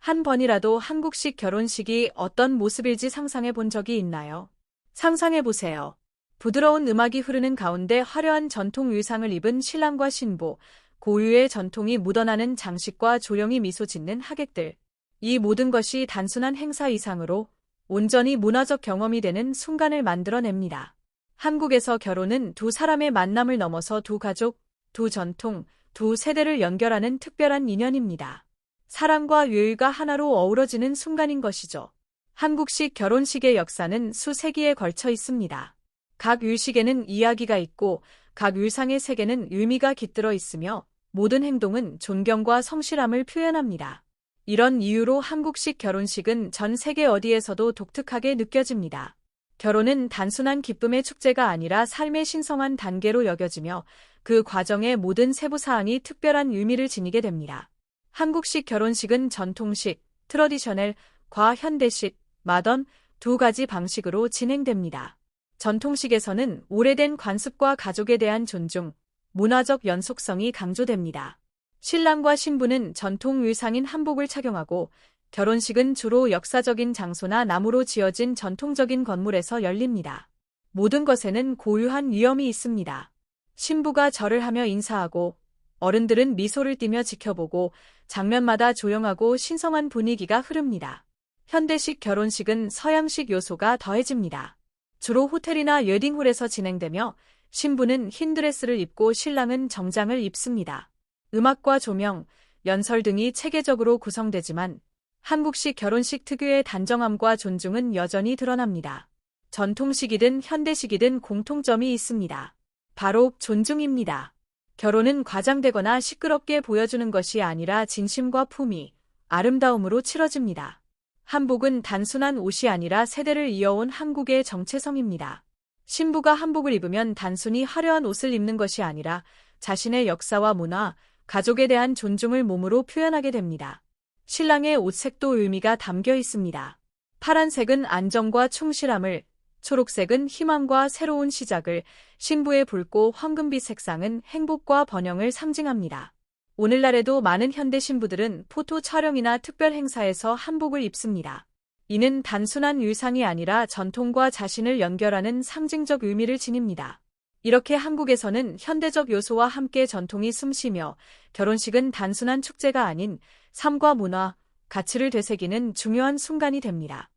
한 번이라도 한국식 결혼식이 어떤 모습일지 상상해 본 적이 있나요? 상상해 보세요. 부드러운 음악이 흐르는 가운데 화려한 전통 의상을 입은 신랑과 신부, 고유의 전통이 묻어나는 장식과 조용히 미소 짓는 하객들. 이 모든 것이 단순한 행사 이상으로 온전히 문화적 경험이 되는 순간을 만들어냅니다. 한국에서 결혼은 두 사람의 만남을 넘어서 두 가족, 두 전통, 두 세대를 연결하는 특별한 인연입니다. 사랑과 유의가 하나로 어우러지는 순간인 것이죠. 한국식 결혼식의 역사는 수세기에 걸쳐 있습니다. 각 율식에는 이야기가 있고 각 율상의 색에는 의미가 깃들어 있으며 모든 행동은 존경과 성실함을 표현합니다. 이런 이유로 한국식 결혼식은 전 세계 어디에서도 독특하게 느껴집니다. 결혼은 단순한 기쁨의 축제가 아니라 삶의 신성한 단계로 여겨지며 그 과정의 모든 세부사항이 특별한 의미를 지니게 됩니다. 한국식 결혼식은 전통식, 트러디셔널과 현대식, 마던 두 가지 방식으로 진행됩니다. 전통식에서는 오래된 관습과 가족에 대한 존중, 문화적 연속성이 강조됩니다. 신랑과 신부는 전통 의상인 한복을 착용하고 결혼식은 주로 역사적인 장소나 나무로 지어진 전통적인 건물에서 열립니다. 모든 것에는 고유한 위엄이 있습니다. 신부가 절을 하며 인사하고 어른들은 미소를 띠며 지켜보고 장면마다 조용하고 신성한 분위기가 흐릅니다. 현대식 결혼식은 서양식 요소가 더해집니다. 주로 호텔이나 웨딩홀에서 진행되며 신부는 흰 드레스를 입고 신랑은 정장을 입습니다. 음악과 조명, 연설 등이 체계적으로 구성되지만 한국식 결혼식 특유의 단정함과 존중은 여전히 드러납니다. 전통식이든 현대식이든 공통점이 있습니다. 바로 존중입니다. 결혼은 과장되거나 시끄럽게 보여주는 것이 아니라 진심과 품위, 아름다움으로 치러집니다. 한복은 단순한 옷이 아니라 세대를 이어온 한국의 정체성입니다. 신부가 한복을 입으면 단순히 화려한 옷을 입는 것이 아니라 자신의 역사와 문화, 가족에 대한 존중을 몸으로 표현하게 됩니다. 신랑의 옷색도 의미가 담겨 있습니다. 파란색은 안정과 충실함을, 초록색은 희망과 새로운 시작을, 신부의 붉고 황금빛 색상은 행복과 번영을 상징합니다. 오늘날에도 많은 현대 신부들은 포토 촬영이나 특별 행사에서 한복을 입습니다. 이는 단순한 의상이 아니라 전통과 자신을 연결하는 상징적 의미를 지닙니다. 이렇게 한국에서는 현대적 요소와 함께 전통이 숨쉬며 결혼식은 단순한 축제가 아닌 삶과 문화, 가치를 되새기는 중요한 순간이 됩니다.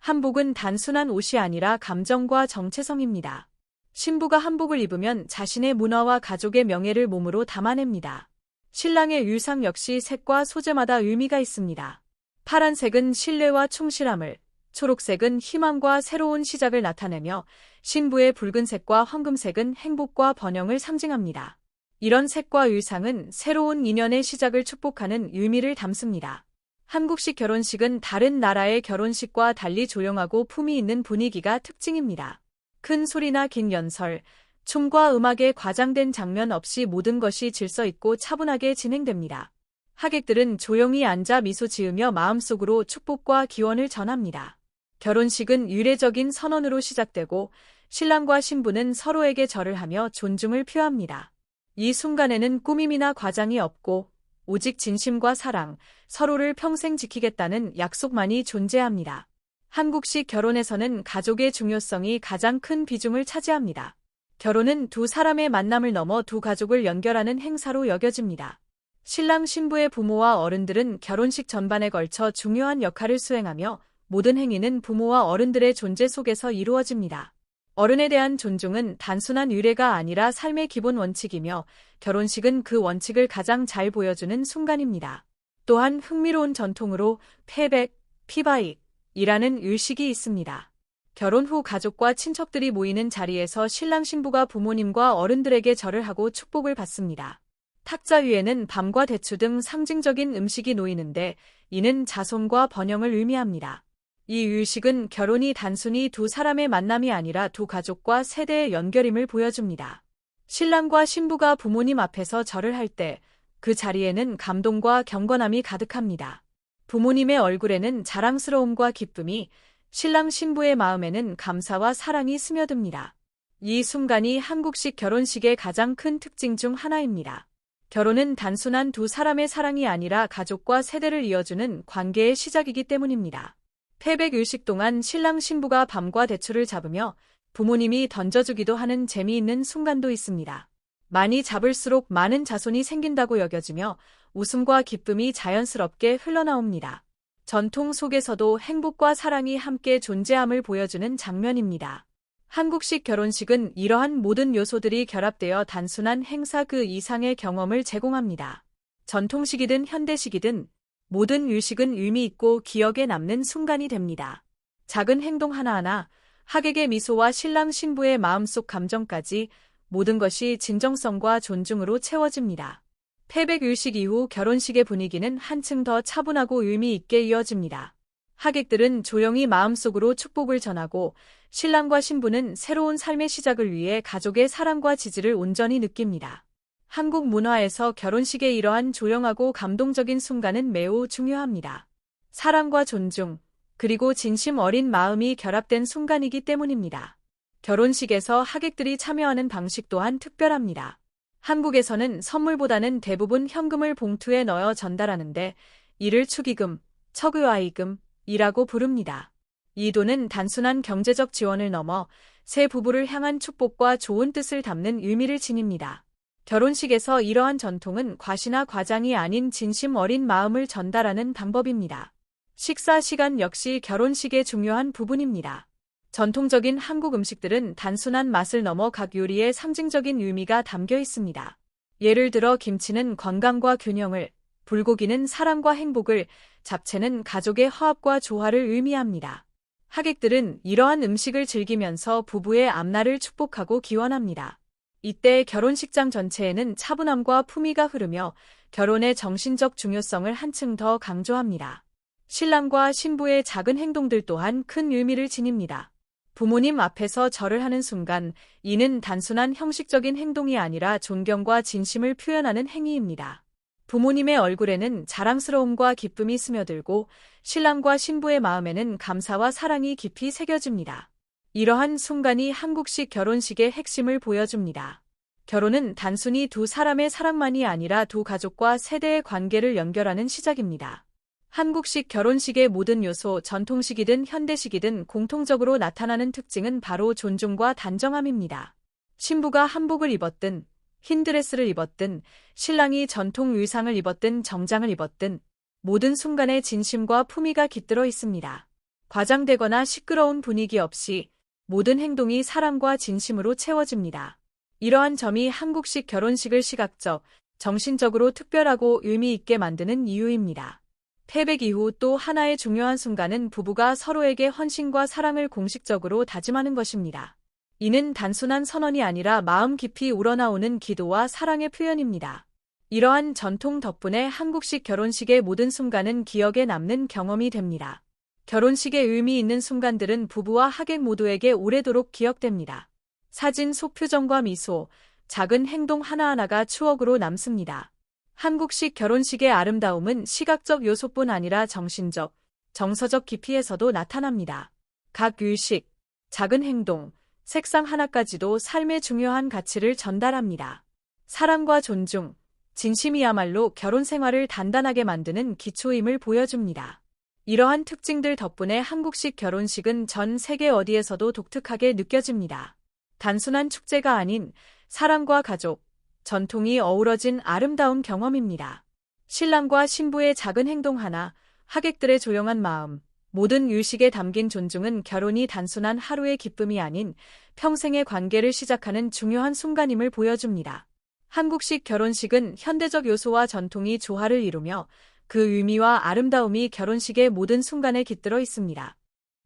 한복은 단순한 옷이 아니라 감정과 정체성입니다. 신부가 한복을 입으면 자신의 문화와 가족의 명예를 몸으로 담아냅니다. 신랑의 의상 역시 색과 소재마다 의미가 있습니다. 파란색은 신뢰와 충실함을, 초록색은 희망과 새로운 시작을 나타내며 신부의 붉은색과 황금색은 행복과 번영을 상징합니다. 이런 색과 의상은 새로운 인연의 시작을 축복하는 의미를 담습니다. 한국식 결혼식은 다른 나라의 결혼식과 달리 조용하고 품위 있는 분위기가 특징입니다. 큰 소리나 긴 연설, 춤과 음악에 과장된 장면 없이 모든 것이 질서 있고 차분하게 진행됩니다. 하객들은 조용히 앉아 미소 지으며 마음속으로 축복과 기원을 전합니다. 결혼식은 유례적인 선언으로 시작되고 신랑과 신부는 서로에게 절을 하며 존중을 표합니다. 이 순간에는 꾸밈이나 과장이 없고 오직 진심과 사랑, 서로를 평생 지키겠다는 약속만이 존재합니다. 한국식 결혼에서는 가족의 중요성이 가장 큰 비중을 차지합니다. 결혼은 두 사람의 만남을 넘어 두 가족을 연결하는 행사로 여겨집니다. 신랑 신부의 부모와 어른들은 결혼식 전반에 걸쳐 중요한 역할을 수행하며 모든 행위는 부모와 어른들의 존재 속에서 이루어집니다. 어른에 대한 존중은 단순한 의례가 아니라 삶의 기본 원칙이며 결혼식은 그 원칙을 가장 잘 보여주는 순간입니다. 또한 흥미로운 전통으로 패백, 피바익이라는 의식이 있습니다. 결혼 후 가족과 친척들이 모이는 자리에서 신랑 신부가 부모님과 어른들에게 절을 하고 축복을 받습니다. 탁자 위에는 밤과 대추 등 상징적인 음식이 놓이는데 이는 자손과 번영을 의미합니다. 이 의식은 결혼이 단순히 두 사람의 만남이 아니라 두 가족과 세대의 연결임을 보여줍니다. 신랑과 신부가 부모님 앞에서 절을 할 때 그 자리에는 감동과 경건함이 가득합니다. 부모님의 얼굴에는 자랑스러움과 기쁨이, 신랑 신부의 마음에는 감사와 사랑이 스며듭니다. 이 순간이 한국식 결혼식의 가장 큰 특징 중 하나입니다. 결혼은 단순한 두 사람의 사랑이 아니라 가족과 세대를 이어주는 관계의 시작이기 때문입니다. 패백일식 동안 신랑 신부가 밤과 대추를 잡으며 부모님이 던져주기도 하는 재미있는 순간도 있습니다. 많이 잡을수록 많은 자손이 생긴다고 여겨지며 웃음과 기쁨이 자연스럽게 흘러나옵니다. 전통 속에서도 행복과 사랑이 함께 존재함을 보여주는 장면입니다. 한국식 결혼식은 이러한 모든 요소들이 결합되어 단순한 행사 그 이상의 경험을 제공합니다. 전통식이든 현대식이든 모든 일식은 의미 있고 기억에 남는 순간이 됩니다. 작은 행동 하나하나, 하객의 미소와 신랑 신부의 마음속 감정까지 모든 것이 진정성과 존중으로 채워집니다. 패백일식 이후 결혼식의 분위기는 한층 더 차분하고 의미 있게 이어집니다. 하객들은 조용히 마음속으로 축복을 전하고 신랑과 신부는 새로운 삶의 시작을 위해 가족의 사랑과 지지를 온전히 느낍니다. 한국 문화에서 결혼식의 이러한 조용하고 감동적인 순간은 매우 중요합니다. 사랑과 존중, 그리고 진심 어린 마음이 결합된 순간이기 때문입니다. 결혼식에서 하객들이 참여하는 방식 또한 특별합니다. 한국에서는 선물보다는 대부분 현금을 봉투에 넣어 전달하는데 이를 축의금, 척의화의금이라고 부릅니다. 이 돈은 단순한 경제적 지원을 넘어 새 부부를 향한 축복과 좋은 뜻을 담는 의미를 지닙니다. 결혼식에서 이러한 전통은 과시나 과장이 아닌 진심 어린 마음을 전달하는 방법입니다. 식사 시간 역시 결혼식의 중요한 부분입니다. 전통적인 한국 음식들은 단순한 맛을 넘어 각 요리에 상징적인 의미가 담겨 있습니다. 예를 들어 김치는 건강과 균형을, 불고기는 사랑과 행복을, 잡채는 가족의 화합과 조화를 의미합니다. 하객들은 이러한 음식을 즐기면서 부부의 앞날을 축복하고 기원합니다. 이때 결혼식장 전체에는 차분함과 품위가 흐르며 결혼의 정신적 중요성을 한층 더 강조합니다. 신랑과 신부의 작은 행동들 또한 큰 의미를 지닙니다. 부모님 앞에서 절을 하는 순간, 이는 단순한 형식적인 행동이 아니라 존경과 진심을 표현하는 행위입니다. 부모님의 얼굴에는 자랑스러움과 기쁨이 스며들고 신랑과 신부의 마음에는 감사와 사랑이 깊이 새겨집니다. 이러한 순간이 한국식 결혼식의 핵심을 보여줍니다. 결혼은 단순히 두 사람의 사랑만이 아니라 두 가족과 세대의 관계를 연결하는 시작입니다. 한국식 결혼식의 모든 요소, 전통식이든 현대식이든 공통적으로 나타나는 특징은 바로 존중과 단정함입니다. 신부가 한복을 입었든, 흰 드레스를 입었든, 신랑이 전통 의상을 입었든 정장을 입었든 모든 순간에 진심과 품위가 깃들어 있습니다. 과장되거나 시끄러운 분위기 없이 모든 행동이 사랑과 진심으로 채워집니다. 이러한 점이 한국식 결혼식을 시각적, 정신적으로 특별하고 의미 있게 만드는 이유입니다. 패백 이후 또 하나의 중요한 순간은 부부가 서로에게 헌신과 사랑을 공식적으로 다짐하는 것입니다. 이는 단순한 선언이 아니라 마음 깊이 우러나오는 기도와 사랑의 표현입니다. 이러한 전통 덕분에 한국식 결혼식의 모든 순간은 기억에 남는 경험이 됩니다. 결혼식의 의미 있는 순간들은 부부와 하객 모두에게 오래도록 기억됩니다. 사진 속 표정과 미소, 작은 행동 하나하나가 추억으로 남습니다. 한국식 결혼식의 아름다움은 시각적 요소뿐 아니라 정신적, 정서적 깊이에서도 나타납니다. 각 일식, 작은 행동, 색상 하나까지도 삶의 중요한 가치를 전달합니다. 사랑과 존중, 진심이야말로 결혼 생활을 단단하게 만드는 기초임을 보여줍니다. 이러한 특징들 덕분에 한국식 결혼식은 전 세계 어디에서도 독특하게 느껴집니다. 단순한 축제가 아닌 사랑과 가족, 전통이 어우러진 아름다운 경험입니다. 신랑과 신부의 작은 행동 하나, 하객들의 조용한 마음, 모든 일식에 담긴 존중은 결혼이 단순한 하루의 기쁨이 아닌 평생의 관계를 시작하는 중요한 순간임을 보여줍니다. 한국식 결혼식은 현대적 요소와 전통이 조화를 이루며 그 의미와 아름다움이 결혼식의 모든 순간에 깃들어 있습니다.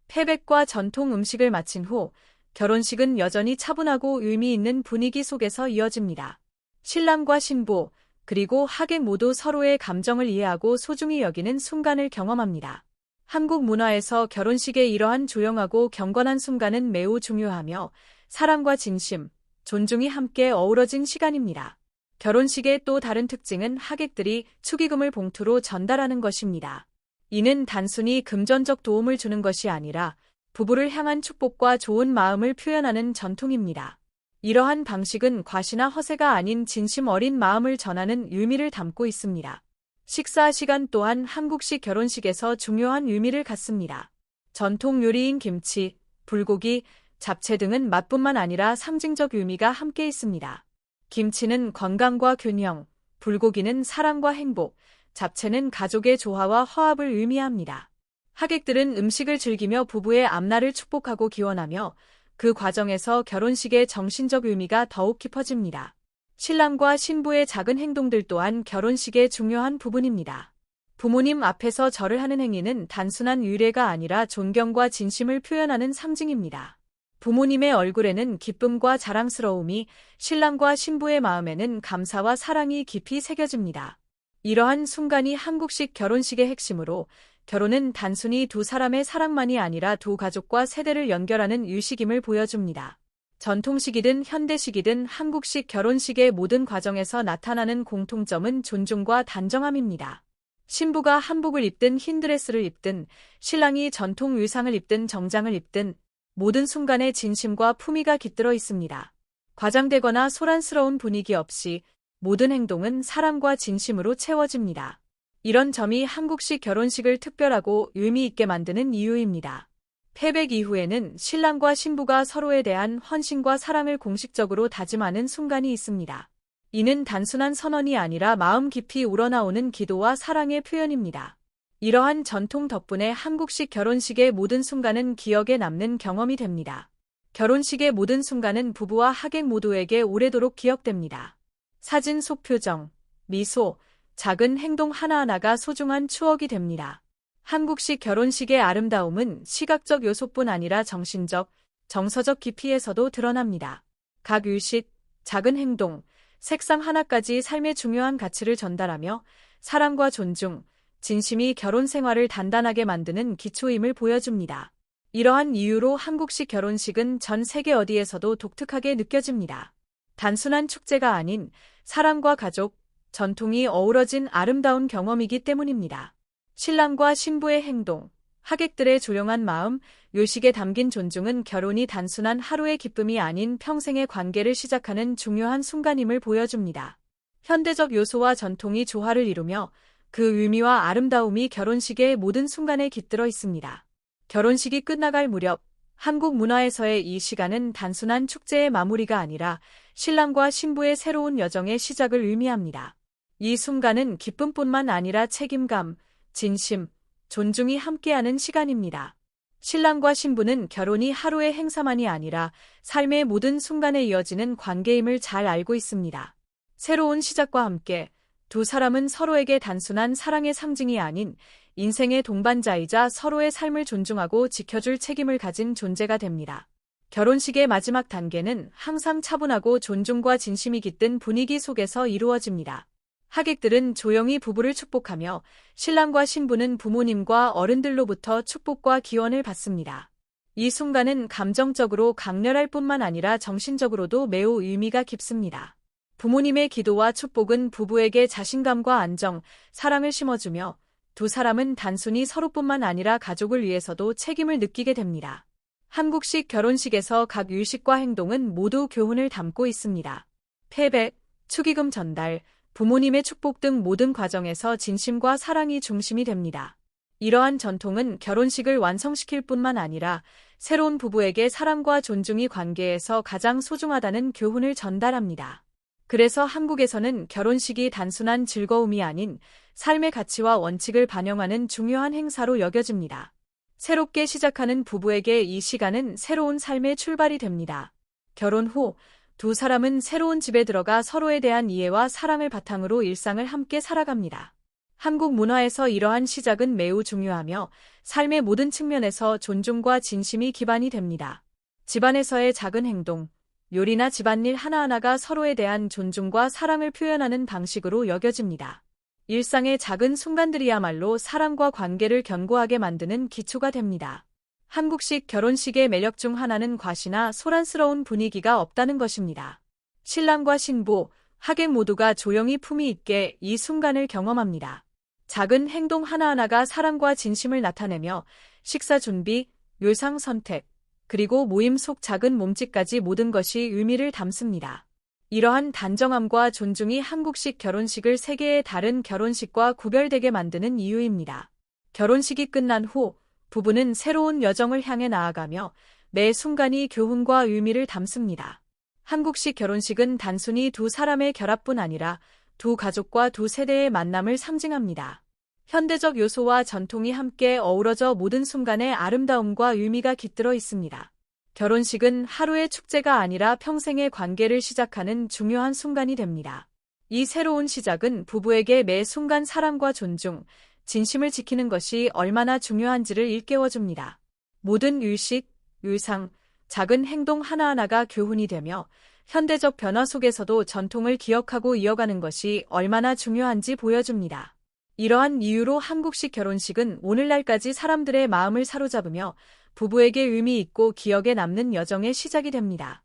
패백과 전통 음식을 마친 후 결혼식은 여전히 차분하고 의미 있는 분위기 속에서 이어집니다. 신랑과 신부, 그리고 하객 모두 서로의 감정을 이해하고 소중히 여기는 순간을 경험합니다. 한국 문화에서 결혼식의 이러한 조용하고 경건한 순간은 매우 중요하며 사랑과 진심, 존중이 함께 어우러진 시간입니다. 결혼식의 또 다른 특징은 하객들이 축의금을 봉투로 전달하는 것입니다. 이는 단순히 금전적 도움을 주는 것이 아니라 부부를 향한 축복과 좋은 마음을 표현하는 전통입니다. 이러한 방식은 과시나 허세가 아닌 진심 어린 마음을 전하는 의미를 담고 있습니다. 식사 시간 또한 한국식 결혼식에서 중요한 의미를 갖습니다. 전통 요리인 김치, 불고기, 잡채 등은 맛뿐만 아니라 상징적 의미가 함께 있습니다. 김치는 건강과 균형, 불고기는 사랑과 행복, 잡채는 가족의 조화와 화합을 의미합니다. 하객들은 음식을 즐기며 부부의 앞날을 축복하고 기원하며 그 과정에서 결혼식의 정신적 의미가 더욱 깊어집니다. 신랑과 신부의 작은 행동들 또한 결혼식의 중요한 부분입니다. 부모님 앞에서 절을 하는 행위는 단순한 의례가 아니라 존경과 진심을 표현하는 상징입니다. 부모님의 얼굴에는 기쁨과 자랑스러움이, 신랑과 신부의 마음에는 감사와 사랑이 깊이 새겨집니다. 이러한 순간이 한국식 결혼식의 핵심으로, 결혼은 단순히 두 사람의 사랑만이 아니라 두 가족과 세대를 연결하는 의식임을 보여줍니다. 전통식이든 현대식이든 한국식 결혼식의 모든 과정에서 나타나는 공통점은 존중과 단정함입니다. 신부가 한복을 입든 흰 드레스를 입든, 신랑이 전통 의상을 입든 정장을 입든 모든 순간에 진심과 품위가 깃들어 있습니다. 과장되거나 소란스러운 분위기 없이 모든 행동은 사랑과 진심으로 채워집니다. 이런 점이 한국식 결혼식을 특별하고 의미 있게 만드는 이유입니다. 패백 이후에는 신랑과 신부가 서로에 대한 헌신과 사랑을 공식적으로 다짐하는 순간이 있습니다. 이는 단순한 선언이 아니라 마음 깊이 우러나오는 기도와 사랑의 표현입니다. 이러한 전통 덕분에 한국식 결혼식의 모든 순간은 기억에 남는 경험이 됩니다. 결혼식의 모든 순간은 부부와 하객 모두에게 오래도록 기억됩니다. 사진 속 표정, 미소, 작은 행동 하나하나가 소중한 추억이 됩니다. 한국식 결혼식의 아름다움은 시각적 요소뿐 아니라 정신적, 정서적 깊이에서도 드러납니다. 각 의식, 작은 행동, 색상 하나까지 삶의 중요한 가치를 전달하며 사랑과 존중, 진심이 결혼 생활을 단단하게 만드는 기초임을 보여줍니다. 이러한 이유로 한국식 결혼식은 전 세계 어디에서도 독특하게 느껴집니다. 단순한 축제가 아닌 사랑과 가족, 전통이 어우러진 아름다운 경험이기 때문입니다. 신랑과 신부의 행동, 하객들의 조용한 마음, 요식에 담긴 존중은 결혼이 단순한 하루의 기쁨이 아닌 평생의 관계를 시작하는 중요한 순간임을 보여줍니다. 현대적 요소와 전통이 조화를 이루며 그 의미와 아름다움이 결혼식의 모든 순간에 깃들어 있습니다. 결혼식이 끝나갈 무렵, 한국 문화에서의 이 시간은 단순한 축제의 마무리가 아니라 신랑과 신부의 새로운 여정의 시작을 의미합니다. 이 순간은 기쁨뿐만 아니라 책임감, 진심, 존중이 함께하는 시간입니다. 신랑과 신부는 결혼이 하루의 행사만이 아니라 삶의 모든 순간에 이어지는 관계임을 잘 알고 있습니다. 새로운 시작과 함께 두 사람은 서로에게 단순한 사랑의 상징이 아닌 인생의 동반자이자 서로의 삶을 존중하고 지켜줄 책임을 가진 존재가 됩니다. 결혼식의 마지막 단계는 항상 차분하고 존중과 진심이 깃든 분위기 속에서 이루어집니다. 하객들은 조용히 부부를 축복하며 신랑과 신부는 부모님과 어른들로부터 축복과 기원을 받습니다. 이 순간은 감정적으로 강렬할 뿐만 아니라 정신적으로도 매우 의미가 깊습니다. 부모님의 기도와 축복은 부부에게 자신감과 안정, 사랑을 심어주며 두 사람은 단순히 서로뿐만 아니라 가족을 위해서도 책임을 느끼게 됩니다. 한국식 결혼식에서 각 의식과 행동은 모두 교훈을 담고 있습니다. 패백, 축의금 전달, 부모님의 축복 등 모든 과정에서 진심과 사랑이 중심이 됩니다. 이러한 전통은 결혼식을 완성시킬 뿐만 아니라 새로운 부부에게 사랑과 존중이 관계에서 가장 소중하다는 교훈을 전달합니다. 그래서 한국에서는 결혼식이 단순한 즐거움이 아닌 삶의 가치와 원칙을 반영하는 중요한 행사로 여겨집니다. 새롭게 시작하는 부부에게 이 시간은 새로운 삶의 출발이 됩니다. 결혼 후 두 사람은 새로운 집에 들어가 서로에 대한 이해와 사랑을 바탕으로 일상을 함께 살아갑니다. 한국 문화에서 이러한 시작은 매우 중요하며 삶의 모든 측면에서 존중과 진심이 기반이 됩니다. 집안에서의 작은 행동, 요리나 집안일 하나하나가 서로에 대한 존중과 사랑을 표현하는 방식으로 여겨집니다. 일상의 작은 순간들이야말로 사랑과 관계를 견고하게 만드는 기초가 됩니다. 한국식 결혼식의 매력 중 하나는 과시나 소란스러운 분위기가 없다는 것입니다. 신랑과 신부, 하객 모두가 조용히 품위 있게 이 순간을 경험합니다. 작은 행동 하나하나가 사랑과 진심을 나타내며 식사 준비, 의상 선택, 그리고 모임 속 작은 몸짓까지 모든 것이 의미를 담습니다. 이러한 단정함과 존중이 한국식 결혼식을 세계의 다른 결혼식과 구별되게 만드는 이유입니다. 결혼식이 끝난 후 부부는 새로운 여정을 향해 나아가며 매 순간이 교훈과 의미를 담습니다. 한국식 결혼식은 단순히 두 사람의 결합뿐 아니라 두 가족과 두 세대의 만남을 상징합니다. 현대적 요소와 전통이 함께 어우러져 모든 순간에 아름다움과 의미가 깃들어 있습니다. 결혼식은 하루의 축제가 아니라 평생의 관계를 시작하는 중요한 순간이 됩니다. 이 새로운 시작은 부부에게 매 순간 사랑과 존중, 진심을 지키는 것이 얼마나 중요한지를 일깨워줍니다. 모든 의식, 의상, 작은 행동 하나하나가 교훈이 되며 현대적 변화 속에서도 전통을 기억하고 이어가는 것이 얼마나 중요한지 보여줍니다. 이러한 이유로 한국식 결혼식은 오늘날까지 사람들의 마음을 사로잡으며 부부에게 의미 있고 기억에 남는 여정의 시작이 됩니다.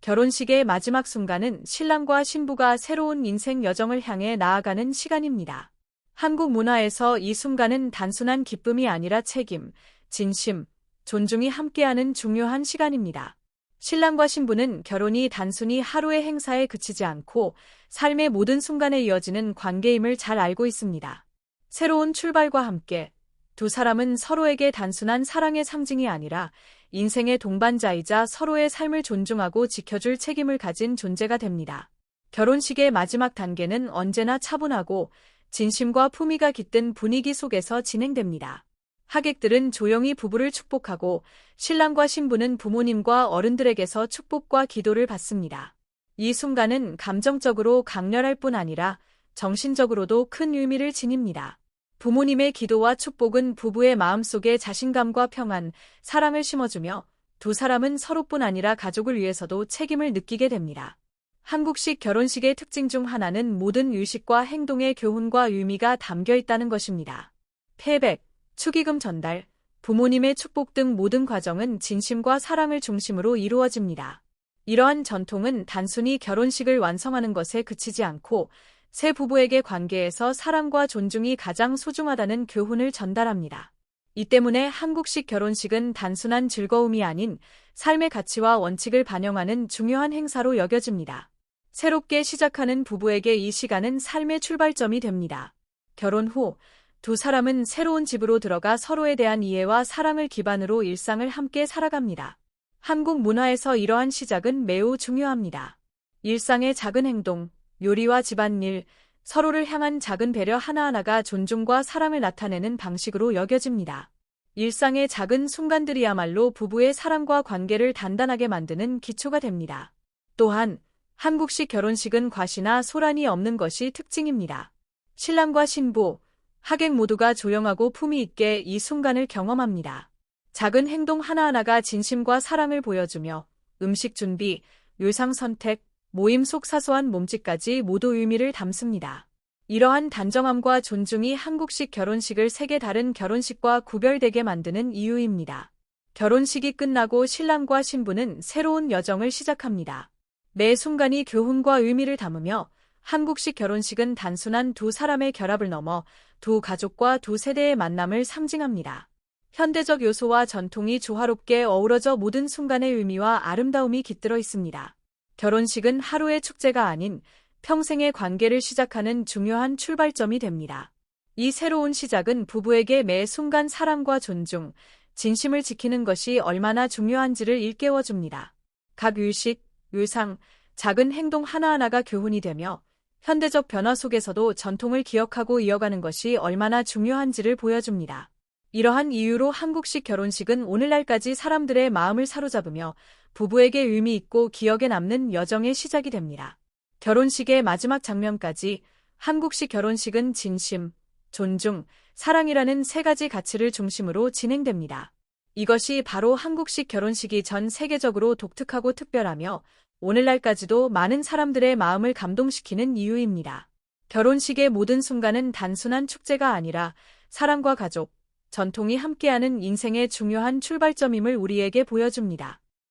결혼식의 마지막 순간은 신랑과 신부가 새로운 인생 여정을 향해 나아가는 시간입니다. 한국 문화에서 이 순간은 단순한 기쁨이 아니라 책임, 진심, 존중이 함께하는 중요한 시간입니다. 신랑과 신부는 결혼이 단순히 하루의 행사에 그치지 않고 삶의 모든 순간에 이어지는 관계임을 잘 알고 있습니다. 새로운 출발과 함께 두 사람은 서로에게 단순한 사랑의 상징이 아니라 인생의 동반자이자 서로의 삶을 존중하고 지켜줄 책임을 가진 존재가 됩니다. 결혼식의 마지막 단계는 언제나 차분하고 진심과 품위가 깃든 분위기 속에서 진행됩니다. 하객들은 조용히 부부를 축복하고 신랑과 신부는 부모님과 어른들에게서 축복과 기도를 받습니다. 이 순간은 감정적으로 강렬할 뿐 아니라 정신적으로도 큰 의미를 지닙니다. 부모님의 기도와 축복은 부부의 마음속에 자신감과 평안, 사랑을 심어주며 두 사람은 서로뿐 아니라 가족을 위해서도 책임을 느끼게 됩니다. 한국식 결혼식의 특징 중 하나는 모든 의식과 행동의 교훈과 의미가 담겨 있다는 것입니다. 패백, 축의금 전달, 부모님의 축복 등 모든 과정은 진심과 사랑을 중심으로 이루어집니다. 이러한 전통은 단순히 결혼식을 완성하는 것에 그치지 않고 새 부부에게 관계에서 사랑과 존중이 가장 소중하다는 교훈을 전달합니다. 이 때문에 한국식 결혼식은 단순한 즐거움이 아닌 삶의 가치와 원칙을 반영하는 중요한 행사로 여겨집니다. 새롭게 시작하는 부부에게 이 시간은 삶의 출발점이 됩니다. 결혼 후 두 사람은 새로운 집으로 들어가 서로에 대한 이해와 사랑을 기반으로 일상을 함께 살아갑니다. 한국 문화에서 이러한 시작은 매우 중요합니다. 일상의 작은 행동, 요리와 집안일, 서로를 향한 작은 배려 하나하나가 존중과 사랑을 나타내는 방식으로 여겨집니다. 일상의 작은 순간들이야말로 부부의 사랑과 관계를 단단하게 만드는 기초가 됩니다. 또한 한국식 결혼식은 과시나 소란이 없는 것이 특징입니다. 신랑과 신부, 하객 모두가 조용하고 품위 있게 이 순간을 경험합니다. 작은 행동 하나하나가 진심과 사랑을 보여주며 음식 준비, 의상 선택, 모임 속 사소한 몸짓까지 모두 의미를 담습니다. 이러한 단정함과 존중이 한국식 결혼식을 세계 다른 결혼식과 구별되게 만드는 이유입니다. 결혼식이 끝나고 신랑과 신부는 새로운 여정을 시작합니다. 매 순간이 교훈과 의미를 담으며 한국식 결혼식은 단순한 두 사람의 결합을 넘어 두 가족과 두 세대의 만남을 상징합니다. 현대적 요소와 전통이 조화롭게 어우러져 모든 순간의 의미와 아름다움이 깃들어 있습니다. 결혼식은 하루의 축제가 아닌 평생의 관계를 시작하는 중요한 출발점이 됩니다. 이 새로운 시작은 부부에게 매 순간 사랑과 존중, 진심을 지키는 것이 얼마나 중요한지를 일깨워줍니다. 각 의식, 의상, 작은 행동 하나하나가 교훈이 되며 현대적 변화 속에서도 전통을 기억하고 이어가는 것이 얼마나 중요한지를 보여줍니다. 이러한 이유로 한국식 결혼식은 오늘날까지 사람들의 마음을 사로잡으며 부부에게 의미 있고 기억에 남는 여정의 시작이 됩니다. 결혼식의 마지막 장면까지 한국식 결혼식은 진심, 존중, 사랑이라는 세 가지 가치를 중심으로 진행됩니다. 이것이 바로 한국식 결혼식이 전 세계적으로 독특하고 특별하며 오늘날까지도 많은 사람들의 마음을 감동시키는 이유입니다. 결혼식의 모든 순간은 단순한 축제가 아니라 사랑과 가족, 전통이 함께하는 인생의 중요한 출발점임을 우리에게 보여줍니다.